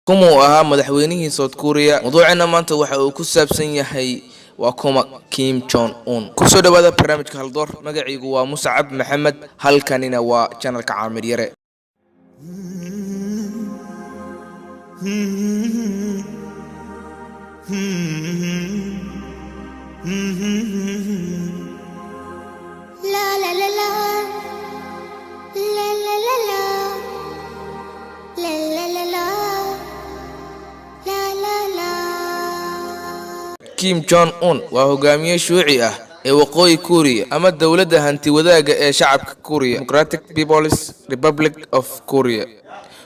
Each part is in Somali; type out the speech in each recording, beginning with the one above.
Kumu ahaa madaxweynihii South Korea mawduucina maanta waxa uu ku saabsan yahay waa kuma Kim Jong Un ku soo dhawaada barnaamijka Haldoor magaciigu waa Muscab Maxamed halkanina waa channelka Caamir Yare La la la la la la la la la la la la la la la. Kim Jong Un waa hogaamiye shuuci ah ee waqooyi Korea ama dawladda hanti wadaaga ee shacabka Korea Democratic People's Republic of Korea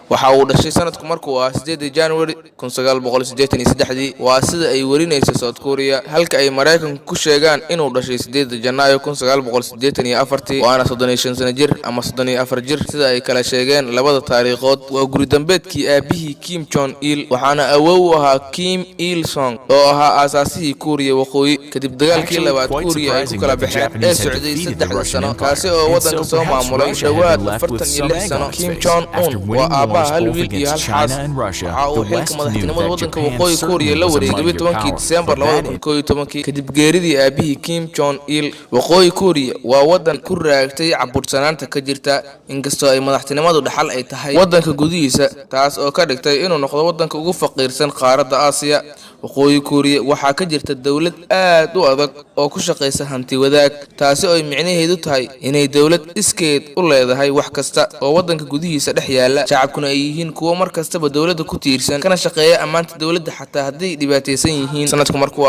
waxa uu dhashay sanadku markuu ah 8 January 1983 waa sida ay warinayso South Korea halka ay Mareykanku ku sheegaan inuu dhashay 8 Janaayo 1984 waana 35 sano jir ama 34 jir sida ay kala sheegeen labada taariikhood waa guri dambeedkii aabihii Kim Jong Il waxaana awoow u ahaa Kim Il Sung oo ahaa aasaasihii Korea waqooyi kadib dagaalkii labaad Korea ay ku kala baxeen ee socday 3 sano kaasi oo wadanka soo maamulay dhawaad 46 sano Kim Jong Un waa hal wiil iyo hal xaas waxa uu xilka madaxtinimada wadanka waqooyi Korea la wareegay 12 December 2011 kadib geeridii aabihii Kim Jong Il waqooyi Korea waa wadan ku raagtay cabursanaanta ka jirta inkastoo ay madaxtinimadu dhaxal ay tahay wadanka gudihiisa taas oo ka dhigtay inuu noqdo wadanka ugu faqiirsan qaaradda Aasiya waqooyi Korea waxa ka jirta dawlad aad u adag oo ku shaqeysa hanti wadaag taasi oo micnaheedu tahay inay dawlad iskeed u leedahay wax kasta oo wadanka gudihiisa dhex yaala shacabkuna ay yihiin kuwa markastaba dawladda ku tiirsan kana shaqeeya amaanta dawladda xataa haddii dhibaataysan yihiin sanadku markuu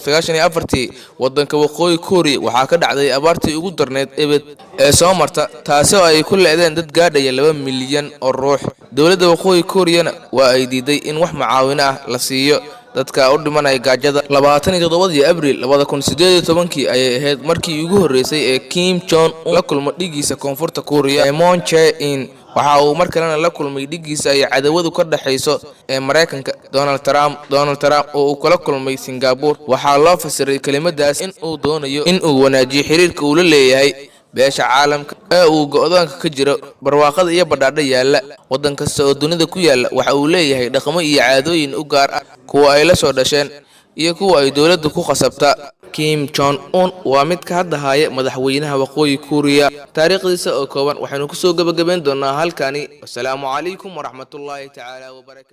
1994 wadanka waqooyi Korea waxa ka dhacday abaartii ugu darneed ee soo marta taasi oo ay ku leedeen dad gaadhaya 2 milyan oo ruux dawladda waqooyi Korea waa ay diiday in wax macaawino ah la siiyo dadka u dhimanay gaajada 27 Abriil 2018 ayay ahayd markii ugu horeysay ee Kim Jong Un la kulmo dhigiisa koonfurta Korea Moon Jae-in waxa uu markalena la kulmay dhigiisa ay cadawadu ka dhaxayso ee Mareykanka Donald Trump oo uu kala kulmay Singapore waxa loo fasiray kelimadaas in uu doonayo in uu wanaajiyo xiriirka uu la leeyahay beesha caalamka ee uu go'doonka ka jiro barwaaqada iyo badhaadha yaala wadan kasta oo dunida ku yaala waxa uu leeyahay dhaqamo iyo caadooyin u gaar ah kuwa ay la soo dhasheen iyo kuwa ay dawladdu ku qasabta Kim Jong Un waa mid ka hadda haya madaxweynaha waqooyi Korea taariikhdiisa oo kooban waxaanu ku soo gabagabeyn doonaa halkani assalaamu calaykum waraxmatullaahi ta'ala wa barakaatuh